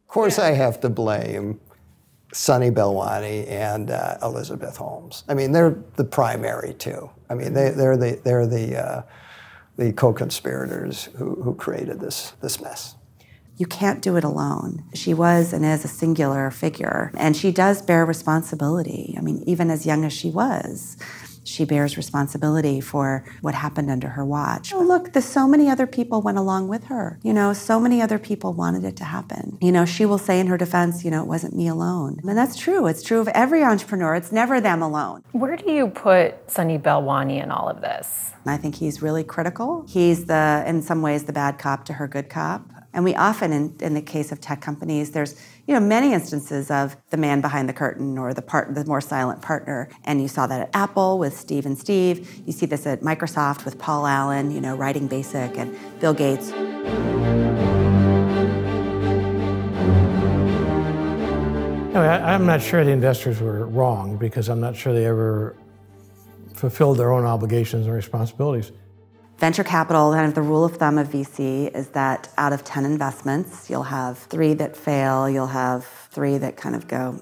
Of course, I have to blame Sonny Belwani and Elizabeth Holmes. I mean, they're the primary two. I mean, they're the co-conspirators who created this mess. You can't do it alone. She was and is a singular figure, and she does bear responsibility. I mean, even as young as she was, she bears responsibility for what happened under her watch. Oh, look, so many other people went along with her. You know, so many other people wanted it to happen. You know, she will say in her defense, you know, it wasn't me alone. And that's true. It's true of every entrepreneur. It's never them alone. Where do you put Sonny Belwani in all of this? I think he's really critical. He's in some ways, the bad cop to her good cop. And we often, in the case of tech companies, there's many instances of the man behind the curtain or the more silent partner. And you saw that at Apple with Steve and Steve. You see this at Microsoft with Paul Allen, writing BASIC, and Bill Gates. I'm not sure the investors were wrong because I'm not sure they ever fulfilled their own obligations and responsibilities. Venture capital, kind of the rule of thumb of VC is that out of 10 investments, you'll have 3 that fail, you'll have 3 that kind of go,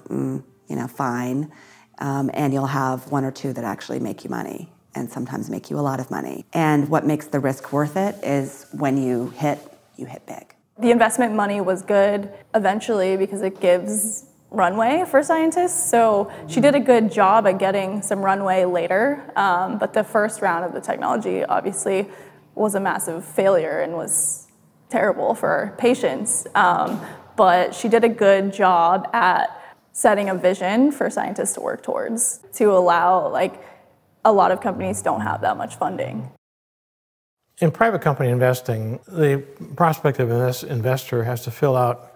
fine, and you'll have 1 or 2 that actually make you money and sometimes make you a lot of money. And what makes the risk worth it is when you hit big. The investment money was good eventually because it gives runway for scientists. So she did a good job at getting some runway later. But the first round of the technology obviously was a massive failure and was terrible for patients. But she did a good job at setting a vision for scientists to work towards to allow, a lot of companies don't have that much funding. In private company investing, the prospective investor has to fill out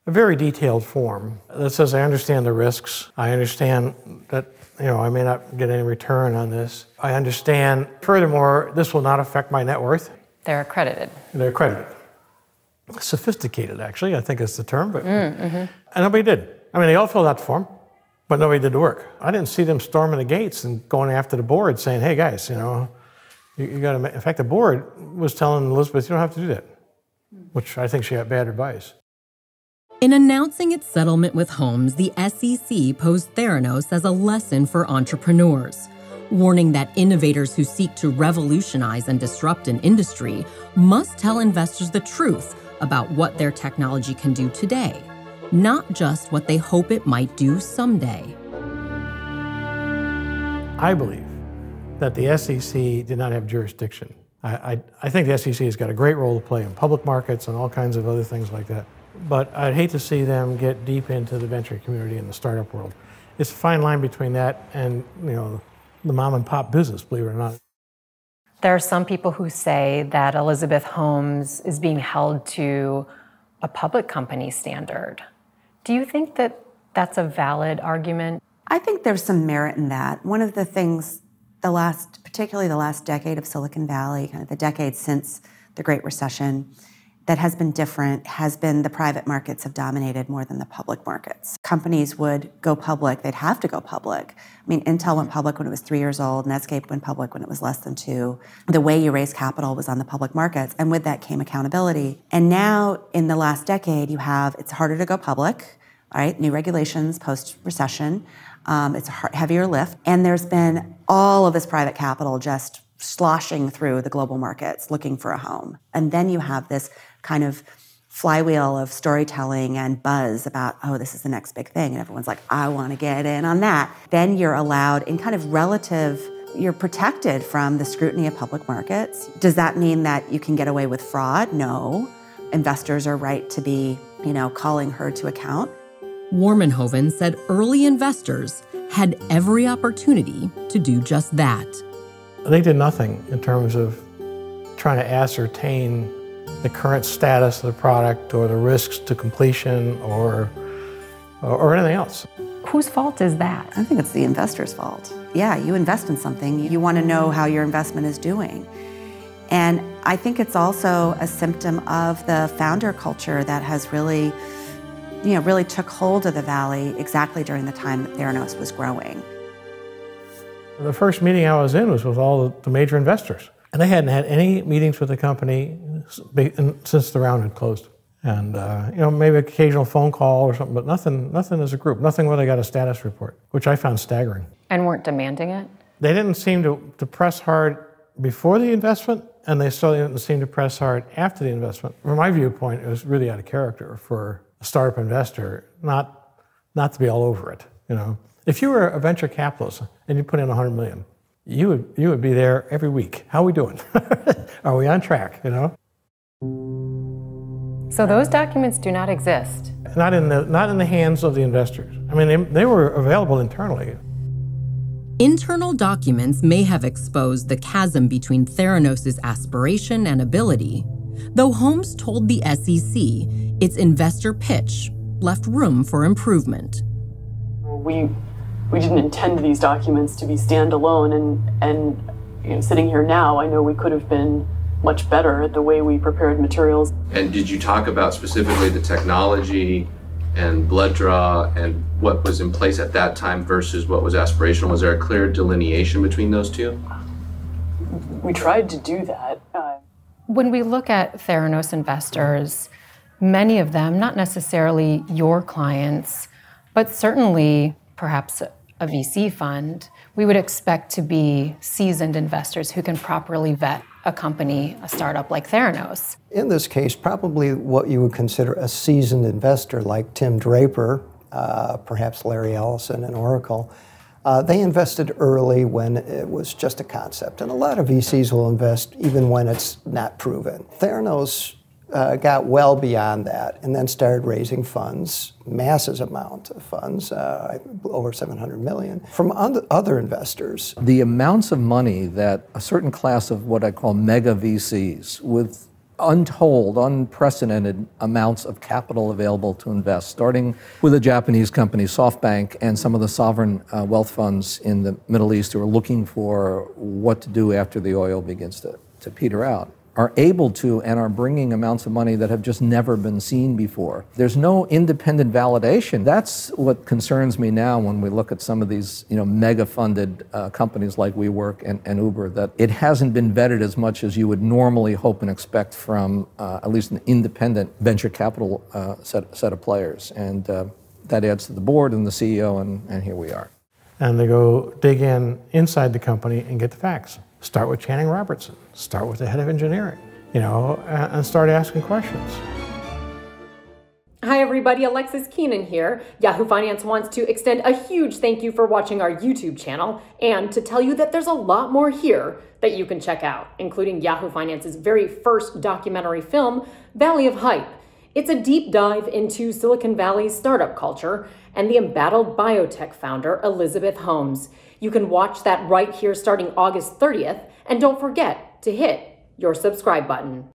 a very detailed form that says, I understand the risks. I understand that, I may not get any return on this. I understand, furthermore, this will not affect my net worth. They're accredited. They're accredited. Sophisticated, actually, I think is the term, but and nobody did. I mean, they all filled out the form, but nobody did the work. I didn't see them storming the gates and going after the board saying, hey guys, you got to, in fact, the board was telling Elizabeth, you don't have to do that, which I think she got bad advice. In announcing its settlement with Holmes, the SEC posed Theranos as a lesson for entrepreneurs, warning that innovators who seek to revolutionize and disrupt an industry must tell investors the truth about what their technology can do today, not just what they hope it might do someday. I believe that the SEC did not have jurisdiction. I think the SEC has got a great role to play in public markets and all kinds of other things like that. But I'd hate to see them get deep into the venture community and the startup world. It's a fine line between that and, the mom and pop business, believe it or not. There are some people who say that Elizabeth Holmes is being held to a public company standard. Do you think that that's a valid argument? I think there's some merit in that. One of the things, particularly the last decade of Silicon Valley, kind of the decade since the Great Recession, that has been different has been the private markets have dominated more than the public markets. Companies would go public, they'd have to go public. I mean, Intel went public when it was 3 years old, Netscape went public when it was less than 2. The way you raise capital was on the public markets, and with that came accountability. And now, in the last decade, it's harder to go public, right? New regulations post-recession. It's a heavier lift. And there's been all of this private capital just sloshing through the global markets looking for a home. And then you have this kind of flywheel of storytelling and buzz about, oh, this is the next big thing. And everyone's like, I want to get in on that. Then you're allowed in kind of you're protected from the scrutiny of public markets. Does that mean that you can get away with fraud? No. Investors are right to be, calling her to account. Warmenhoven said early investors had every opportunity to do just that. They did nothing in terms of trying to ascertain the current status of the product or the risks to completion or anything else. Whose fault is that? I think it's the investor's fault. Yeah, you invest in something, you want to know how your investment is doing. And I think it's also a symptom of the founder culture that has really took hold of the Valley exactly during the time that Theranos was growing. The first meeting I was in was with all the major investors. And they hadn't had any meetings with the company since the round had closed. And maybe an occasional phone call or something, but nothing as a group, nothing where they got a status report, which I found staggering. And weren't demanding it? They didn't seem to press hard before the investment, and they still didn't seem to press hard after the investment. From my viewpoint, it was really out of character for a startup investor not to be all over it. If you were a venture capitalist and you put in $100 million, you would be there every week. How are we doing? Are we on track? So those documents do not exist. Not in the hands of the investors. I mean, they were available internally. Internal documents may have exposed the chasm between Theranos' aspiration and ability, though Holmes told the SEC its investor pitch left room for improvement. We didn't intend these documents to be standalone, and sitting here now, I know we could have been much better at the way we prepared materials. And did you talk about specifically the technology and blood draw and what was in place at that time versus what was aspirational? Was there a clear delineation between those two? We tried to do that. When we look at Theranos investors, many of them, not necessarily your clients, but certainly perhaps a VC fund, we would expect to be seasoned investors who can properly vet a company, a startup like Theranos. In this case, probably what you would consider a seasoned investor like Tim Draper, perhaps Larry Ellison in Oracle, they invested early when it was just a concept. And a lot of VCs will invest even when it's not proven. Theranos got well beyond that and then started raising funds, massive amount of funds, over 700 million, from other investors. The amounts of money that a certain class of what I call mega VCs with untold, unprecedented amounts of capital available to invest, starting with a Japanese company, SoftBank, and some of the sovereign wealth funds in the Middle East who are looking for what to do after the oil begins to peter out, are able to and are bringing amounts of money that have just never been seen before. There's no independent validation. That's what concerns me now when we look at some of these mega-funded companies like WeWork and Uber, that it hasn't been vetted as much as you would normally hope and expect from at least an independent venture capital set of players. And that adds to the board and the CEO, and here we are. And they go dig inside the company and get the facts. Start with Channing Robertson, start with the head of engineering, and start asking questions. Hi everybody, Alexis Keenan here. Yahoo Finance wants to extend a huge thank you for watching our YouTube channel and to tell you that there's a lot more here that you can check out, including Yahoo Finance's very first documentary film, Valley of Hype. It's a deep dive into Silicon Valley's startup culture and the embattled biotech founder, Elizabeth Holmes. You can watch that right here starting August 30th, and don't forget to hit your subscribe button.